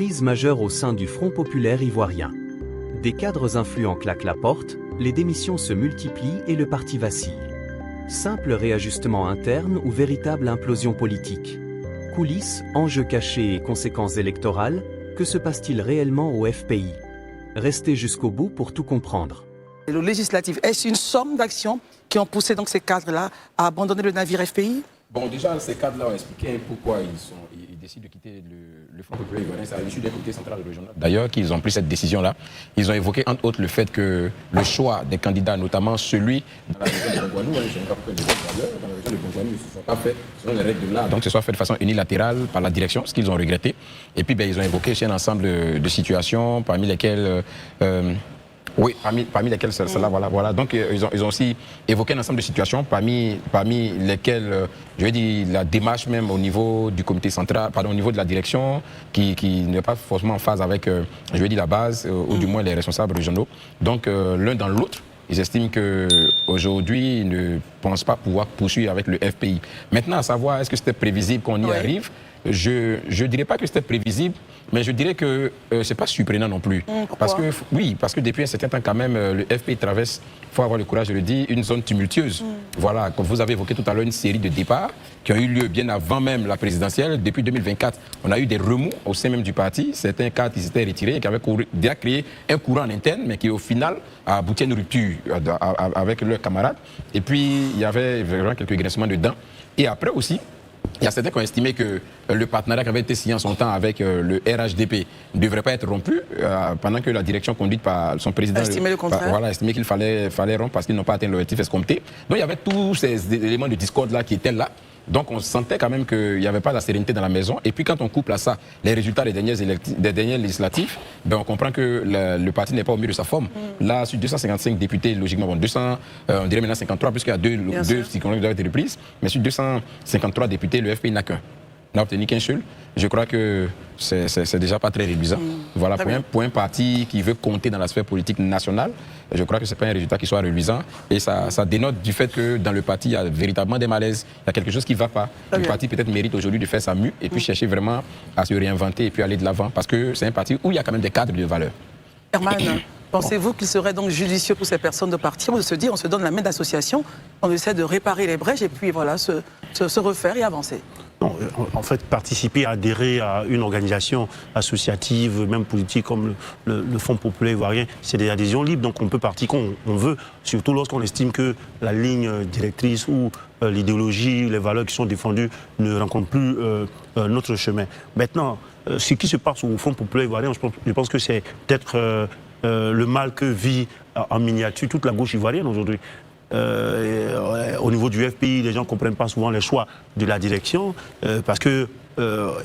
Crise majeure au sein du Front populaire ivoirien. Des cadres influents claquent la porte, les démissions se multiplient et le parti vacille. Simple réajustement interne ou véritable implosion politique? Coulisses, enjeux cachés et conséquences électorales, que se passe-t-il réellement au FPI? Restez jusqu'au bout pour tout comprendre. Le législatif, est-ce une somme d'actions qui ont poussé donc ces cadres-là à abandonner le navire FPI? Bon, déjà, ces cadres-là ont expliqué pourquoi ils décident de quitter le Front populaire ivoirien. C'est à l'issue d'un comité central régional. D'ailleurs, qu'ils ont pris cette décision-là. Ils ont évoqué, entre autres, le fait que le choix des candidats, notamment celui dans la région de Bongouanou, je n'ai pas fait des autres dans la région de Bongouanou, ne se sont pas faits selon les règles de l'art. Donc, ce soit fait de façon unilatérale par la direction, ce qu'ils ont regretté. Et puis, ils ont évoqué aussi un ensemble de situations, parmi lesquelles... Oui, parmi lesquelles cela, voilà. Donc, ils ont aussi évoqué un ensemble de situations, parmi lesquelles, je vais dire, la démarche même au niveau du comité central, pardon, au niveau de la direction, qui n'est pas forcément en phase avec, je vais dire, la base, ou du moins les responsables régionaux. Donc, l'un dans l'autre, ils estiment qu'aujourd'hui, ils ne pensent pas pouvoir poursuivre avec le FPI. Maintenant, à savoir, est-ce que c'était prévisible qu'on y arrive? Je ne dirais pas que c'était prévisible, mais je dirais que ce n'est pas surprenant non plus. Parce que depuis un certain temps, quand même, le FPI traverse, il faut avoir le courage de le dire, une zone tumultueuse. Voilà, comme vous avez évoqué tout à l'heure, une série de départs qui ont eu lieu bien avant même la présidentielle. Depuis 2024, on a eu des remous au sein même du parti. Certains cadres qui s'étaient retirés et qui avaient déjà créé un courant en interne, mais qui au final a abouti à une rupture avec leurs camarades. Et puis, il y avait vraiment quelques grincements de dents. Et après aussi, il y a certains qui ont estimé que le partenariat qui avait été signé en son temps avec le RHDP ne devrait pas être rompu, pendant que la direction conduite par son président estimé le contraire. Estimé qu'il fallait rompre parce qu'ils n'ont pas atteint l'objectif escompté. Donc il y avait tous ces éléments de discorde-là qui étaient là. Donc on sentait quand même qu'il n'y avait pas la sérénité dans la maison. Et puis quand on couple à ça les résultats des derniers législatifs, on comprend que le parti n'est pas au mieux de sa forme. Là, sur 255 députés, logiquement, on dirait maintenant 53, puisqu'il y a deux qui ont été reprises. Mais sur 253 députés, le FPI n'a obtenu qu'un seul. Je crois que c'est déjà pas très réduisant. Voilà, pour un parti qui veut compter dans la sphère politique nationale, je crois que ce n'est pas un résultat qui soit réduisant. Et ça dénote du fait que dans le parti, il y a véritablement des malaises. Il y a quelque chose qui ne va pas. Le parti peut-être mérite aujourd'hui de faire sa mue et puis chercher vraiment à se réinventer et puis aller de l'avant. Parce que c'est un parti où il y a quand même des cadres de valeur. Herman, pensez-vous qu'il serait donc judicieux pour ces personnes de partir ou de se dire on se donne la main d'association, on essaie de réparer les brèches et puis voilà, se refaire et avancer? Non, en fait, participer, adhérer à une organisation associative, même politique comme le Front populaire ivoirien, c'est des adhésions libres, donc on peut partir quand on veut, surtout lorsqu'on estime que la ligne directrice ou l'idéologie, les valeurs qui sont défendues ne rencontrent plus notre chemin. Maintenant, ce qui se passe au Front populaire ivoirien, je pense que c'est peut-être le mal que vit en miniature toute la gauche ivoirienne aujourd'hui. Au niveau du FPI, les gens ne comprennent pas souvent les choix de la direction parce qu'il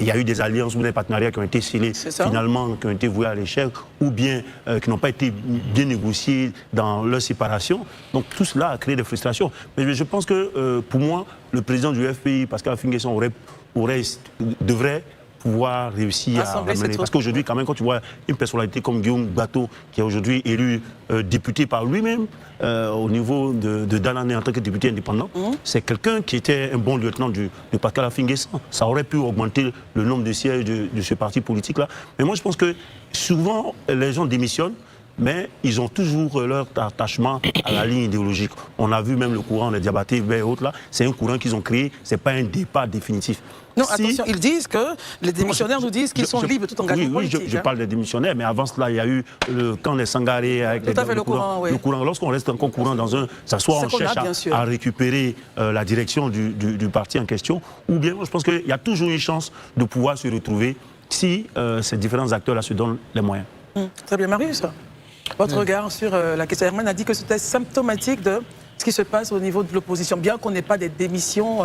y a eu des alliances ou des partenariats qui ont été scellés finalement, qui ont été voués à l'échec ou bien qui n'ont pas été bien négociés dans leur séparation. Donc tout cela a créé des frustrations. Mais je pense que pour moi, le président du FPI, Pascal Affi N'Guessan, devrait pouvoir réussir à ramener. Parce qu'aujourd'hui, quand même, quand tu vois une personnalité comme Guillaume Bateau, qui est aujourd'hui élu député par lui-même, au niveau de Dalané en tant que député indépendant, c'est quelqu'un qui était un bon lieutenant de Pascal Affi N'Guessan. Ça aurait pu augmenter le nombre de sièges de ce parti politique-là. Mais moi, je pense que souvent, les gens démissionnent, mais ils ont toujours leur attachement à la ligne idéologique. On a vu même le courant des Diabaté et autres là, c'est un courant qu'ils ont créé, c'est pas un départ définitif. Non, attention, ils disent que les démissionnaires nous disent qu'ils sont libres tout engagement politique. Oui, je parle des démissionnaires, mais avant cela, il y a eu le camp des Sangaré avec le courant. Le courant. Lorsqu'on reste encore courant dans un, ça soit on cherche à récupérer la direction du parti en question, ou bien je pense qu'il y a toujours une chance de pouvoir se retrouver si ces différents acteurs-là se donnent les moyens. Très bien, Marius. Votre regard sur la question. Herman a dit que c'était symptomatique de ce qui se passe au niveau de l'opposition. Bien qu'on n'ait pas des démissions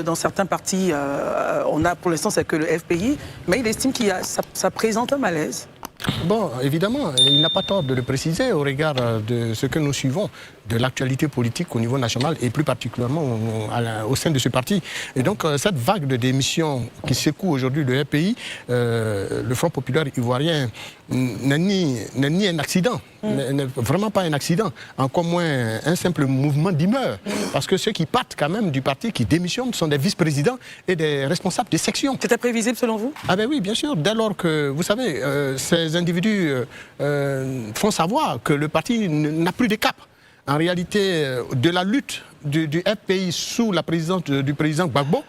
dans certains partis, on a pour l'instant c'est que le FPI, mais il estime qu'il ça présente un malaise. Bon, évidemment, il n'a pas tort de le préciser au regard de ce que nous suivons. de l'actualité politique au niveau national et plus particulièrement au sein de ce parti. Et donc cette vague de démissions qui secoue aujourd'hui le FPI, le Front populaire ivoirien, n'est ni un accident, n'est vraiment pas un accident, encore moins un simple mouvement d'humeur. Parce que ceux qui partent quand même du parti, qui démissionnent, sont des vice-présidents et des responsables de section. C'était prévisible selon vous? Ah ben oui, bien sûr, dès lors que, vous savez, ces individus font savoir que le parti n'a plus de cap. En réalité, de la lutte du FPI sous la présidence du président Gbagbo,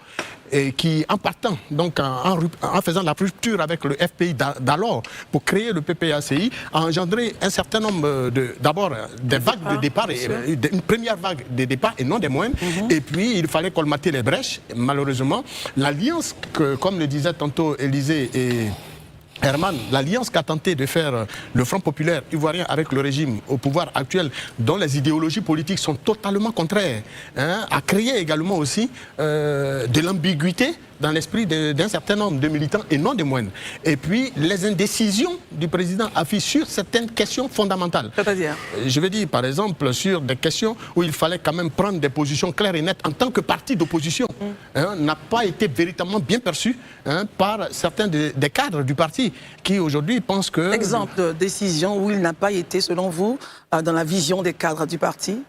et qui, en partant, donc en faisant la rupture avec le FPI d'alors pour créer le PPACI, a engendré un certain nombre d'abord des vagues de départ, une première vague de départ et non des moindres, et puis il fallait colmater les brèches. Malheureusement, l'alliance, comme le disait tantôt Élysée et Herman, l'alliance qu'a tenté de faire le Front populaire ivoirien avec le régime au pouvoir actuel, dont les idéologies politiques sont totalement contraires, a créé également aussi de l'ambiguïté dans l'esprit d'un certain nombre de militants et non des moindres. Et puis les indécisions du président affichent sur certaines questions fondamentales. C'est-à-dire ? Je veux dire par exemple sur des questions où il fallait quand même prendre des positions claires et nettes en tant que parti d'opposition, n'a pas été véritablement bien perçu par certains des cadres du parti qui aujourd'hui pensent que... Exemple de décision où il n'a pas été, selon vous, dans la vision des cadres du parti.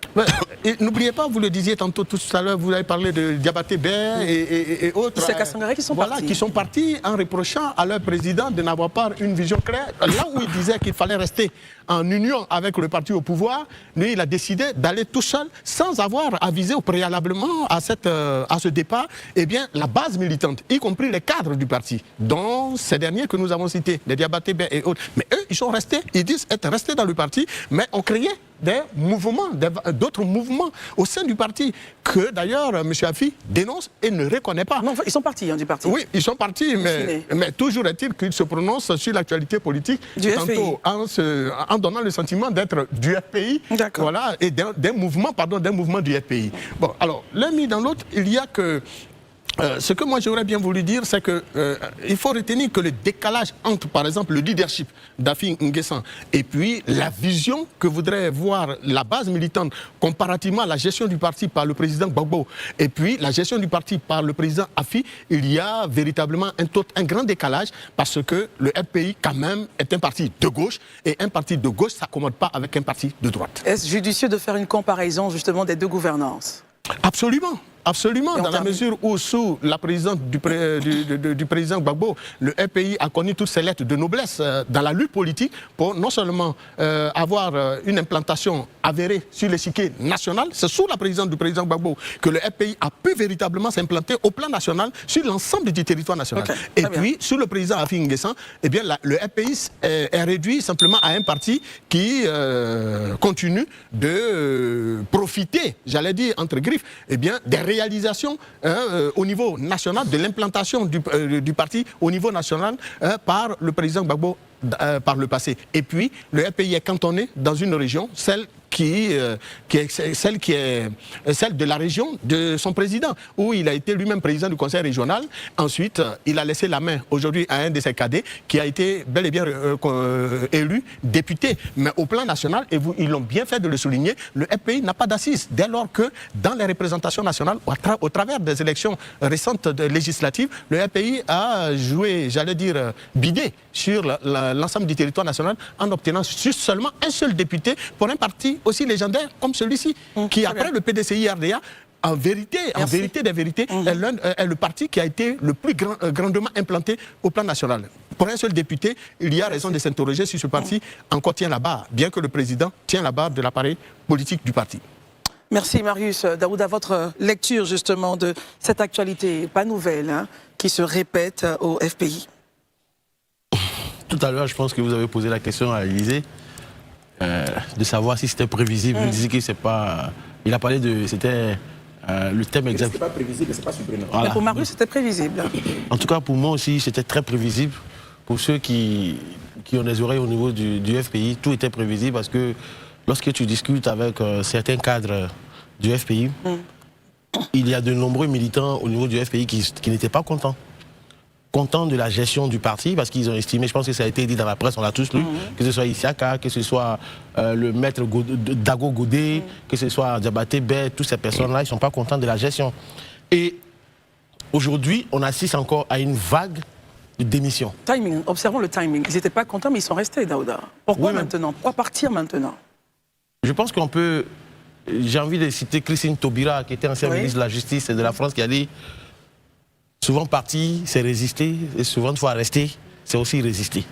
N'oubliez pas, vous le disiez tantôt tout à l'heure, vous avez parlé de Diabaté Bey et autres. C'est Kassangaré qui sont partis. Qui sont partis en reprochant à leur président de n'avoir pas une vision claire. Là où il disait qu'il fallait rester en union avec le parti au pouvoir, lui, il a décidé d'aller tout seul, sans avoir avisé préalablement à ce départ, eh bien, la base militante, y compris les cadres du parti, dont ces derniers que nous avons cités, les Diabaté Bey et autres. Mais eux, ils sont restés, ils disent être restés dans le parti, mais on créait des mouvements, d'autres mouvements au sein du parti, que d'ailleurs M. Afi dénonce et ne reconnaît pas. Non, ils sont partis du parti. Oui, ils sont partis, mais toujours est-il qu'ils se prononcent sur l'actualité politique, tantôt en donnant le sentiment d'être du FPI, voilà, et d'un mouvement du FPI. Bon, alors, l'un mis dans l'autre, il y a que... ce que moi j'aurais bien voulu dire, c'est qu'il faut retenir que le décalage entre, par exemple, le leadership d'Afi N'Guessan et puis la vision que voudrait voir la base militante comparativement à la gestion du parti par le président Gbagbo et puis la gestion du parti par le président Afi, il y a véritablement un grand décalage parce que le FPI quand même est un parti de gauche et un parti de gauche ne s'accommode pas avec un parti de droite. Est-ce judicieux de faire une comparaison justement des deux gouvernances ? Absolument. Absolument, dans la mesure où sous la présidence du président Gbagbo, le FPI a connu toutes ses lettres de noblesse dans la lutte politique pour non seulement avoir une implantation avérée sur l'échiquier national, c'est sous la présidence du président Gbagbo que le FPI a pu véritablement s'implanter au plan national sur l'ensemble du territoire national. Et puis, sous le président Afi N'Guessan, eh bien, le FPI est réduit simplement à un parti qui continue de profiter, j'allais dire entre griffes, eh bien, des réalisation au niveau national, de l'implantation du parti au niveau national par le président Gbagbo par le passé. Et puis, le FPI est cantonné dans une région, celle de la région de son président, où il a été lui-même président du conseil régional. Ensuite, il a laissé la main aujourd'hui à un de ses cadets qui a été bel et bien élu député. Mais au plan national, et ils l'ont bien fait de le souligner, le FPI n'a pas d'assises. Dès lors que dans les représentations nationales, au travers des élections récentes législatives, le FPI a joué, j'allais dire, bidé sur l'ensemble du territoire national en obtenant seulement un seul député pour un parti aussi légendaire comme celui-ci, qui après le PDCI-RDA, en vérité des vérités, est le parti qui a été le plus grandement implanté au plan national. Pour un seul député, il y a raison de s'interroger si ce parti encore tient la barre, bien que le président tient la barre de l'appareil politique du parti. Merci Marius. Daouda, votre lecture justement de cette actualité, pas nouvelle, qui se répète au FPI. Tout à l'heure, je pense que vous avez posé la question à Élysée. De savoir si c'était prévisible. Il disait que c'est pas. Il a parlé de. C'était le thème exact. C'est pas prévisible, c'est pas surprenant. Voilà. Mais pour Marius, c'était prévisible. En tout cas, pour moi aussi, c'était très prévisible. Pour ceux qui ont des oreilles au niveau du FPI, tout était prévisible parce que lorsque tu discutes avec certains cadres du FPI, il y a de nombreux militants au niveau du FPI qui n'étaient pas contents. contents de la gestion du parti parce qu'ils ont estimé, je pense que ça a été dit dans la presse, on l'a tous lu, que ce soit Isiaka, que ce soit le maître Dago Godé, que ce soit Diabaté Bey, toutes ces personnes-là, ils ne sont pas contents de la gestion. Et aujourd'hui, on assiste encore à une vague de démission. Timing, observons le timing. Ils n'étaient pas contents, mais ils sont restés, Daouda. Pourquoi maintenant? Pourquoi partir maintenant? Je pense qu'on peut... J'ai envie de citer Christine Taubira, qui était ancienne ministre de la Justice et de la France, qui a dit souvent partir, c'est résister, et souvent, une fois rester, c'est aussi résister.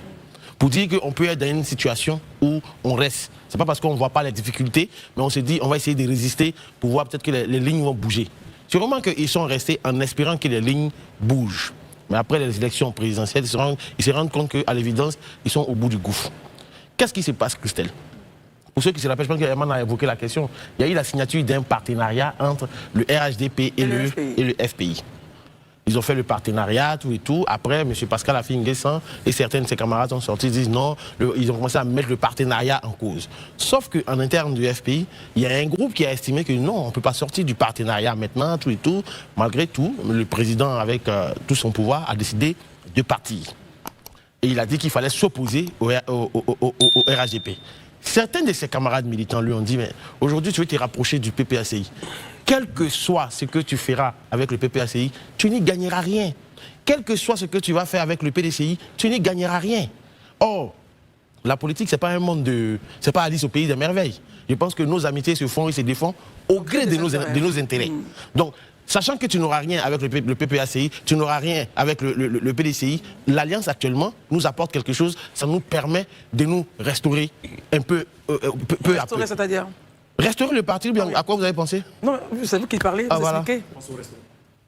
Pour dire qu'on peut être dans une situation où on reste. Ce n'est pas parce qu'on ne voit pas les difficultés, mais on se dit on va essayer de résister pour voir peut-être que les lignes vont bouger. C'est vraiment qu'ils sont restés en espérant que les lignes bougent. Mais après les élections présidentielles, ils se rendent compte qu'à l'évidence, ils sont au bout du gouffre. Qu'est-ce qui se passe, Christelle? Pour ceux qui se rappellent, je pense qu'Herman a évoqué la question. Il y a eu la signature d'un partenariat entre le RHDP et le FPI. Ils ont fait le partenariat, tout et tout. Après, M. Pascal Affi-N'Guessan et certains de ses camarades sont sortis, disent non, ils ont commencé à mettre le partenariat en cause. Sauf qu'en interne du FPI, il y a un groupe qui a estimé que non, on ne peut pas sortir du partenariat maintenant, tout et tout. Malgré tout, le président, avec tout son pouvoir, a décidé de partir. Et il a dit qu'il fallait s'opposer au RHDP. Certains de ses camarades militants lui ont dit, mais aujourd'hui tu veux te rapprocher du PPACI. Quel que soit ce que tu feras avec le PPACI, tu n'y gagneras rien. Quel que soit ce que tu vas faire avec le PDCI, tu n'y gagneras rien. Or, la politique, ce n'est pas un monde de... C'est pas Alice au pays des merveilles. Je pense que nos amitiés se font et se défendent au gré de nos intérêts. Donc, sachant que tu n'auras rien avec le PPACI, tu n'auras rien avec le PDCI, l'Alliance actuellement nous apporte quelque chose, ça nous permet de nous restaurer un peu, peu à peu. Restaurer, c'est-à-dire? Restaurer le parti, bien, à quoi vous avez pensé? Non, c'est vous qui parlez, vous expliquez.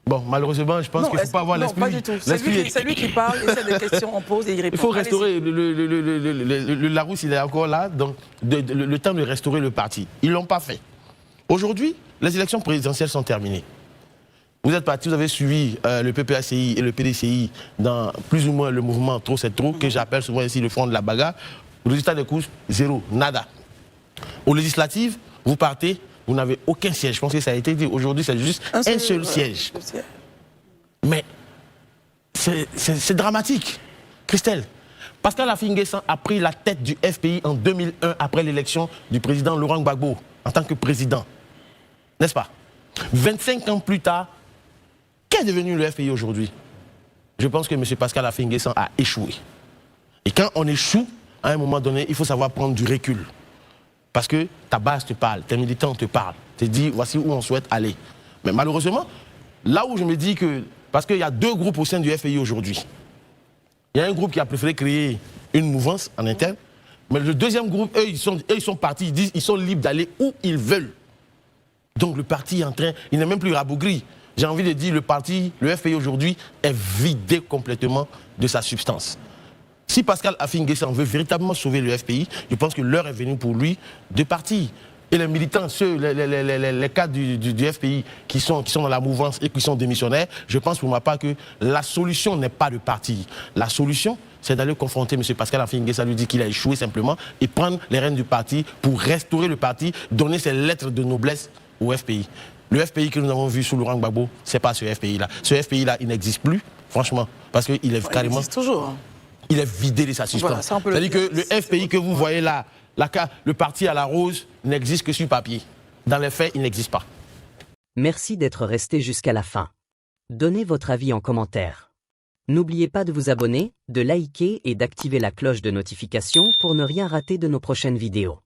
Bon, malheureusement, je pense qu'il ne faut pas avoir l'esprit. Non, pas du tout. C'est lui qui parle, il fait des questions, on pose et il répond. Il faut restaurer, le Larousse, il est encore là, donc le temps de restaurer le parti. Ils ne l'ont pas fait. Aujourd'hui, les élections présidentielles sont terminées. Vous êtes partis, vous avez suivi le PPACI et le PDCI dans plus ou moins le mouvement Trop c'est trop, que j'appelle souvent ici le front de la bagarre. Le résultat des courses, zéro, nada. Aux législatives, vous partez, vous n'avez aucun siège. Je pense que ça a été dit. Aujourd'hui, c'est juste un seul siège. Mais c'est dramatique. Christelle, Pascal Affi-N'Guessan a pris la tête du FPI en 2001 après l'élection du président Laurent Gbagbo en tant que président. N'est-ce pas? 25 ans plus tard, qu'est devenu le FPI aujourd'hui? Je pense que M. Pascal Affi-N'Guessan a échoué. Et quand on échoue, à un moment donné, il faut savoir prendre du recul. Parce que ta base te parle, tes militants te parlent, te disent voici où on souhaite aller. Mais malheureusement, là où je me dis que... Parce qu'il y a deux groupes au sein du FPI aujourd'hui. Il y a un groupe qui a préféré créer une mouvance en interne, mais le deuxième groupe, eux, ils sont partis, ils disent qu'ils sont libres d'aller où ils veulent. Donc le parti est en train, il n'est même plus rabougri. J'ai envie de dire, le parti, le FPI aujourd'hui, est vidé complètement de sa substance. Si Pascal Affi-N'Guessan veut véritablement sauver le FPI, je pense que l'heure est venue pour lui de partir. Et les militants, les cadres du FPI qui sont dans la mouvance et qui sont démissionnaires, je pense pour ma part que la solution n'est pas de partir. La solution, c'est d'aller confronter M. Pascal Affi-N'Guessan, lui dire qu'il a échoué simplement et prendre les rênes du parti pour restaurer le parti, donner ses lettres de noblesse au FPI. Le FPI que nous avons vu sous Laurent Gbagbo, ce n'est pas ce FPI-là. Ce FPI-là, il n'existe plus, franchement, parce qu'il est carrément... Il existe toujours. Il est vidé de sa substance. Voilà, c'est-à-dire que le FPI que vous voyez là, le parti à la rose, n'existe que sur papier. Dans les faits, il n'existe pas. Merci d'être resté jusqu'à la fin. Donnez votre avis en commentaire. N'oubliez pas de vous abonner, de liker et d'activer la cloche de notification pour ne rien rater de nos prochaines vidéos.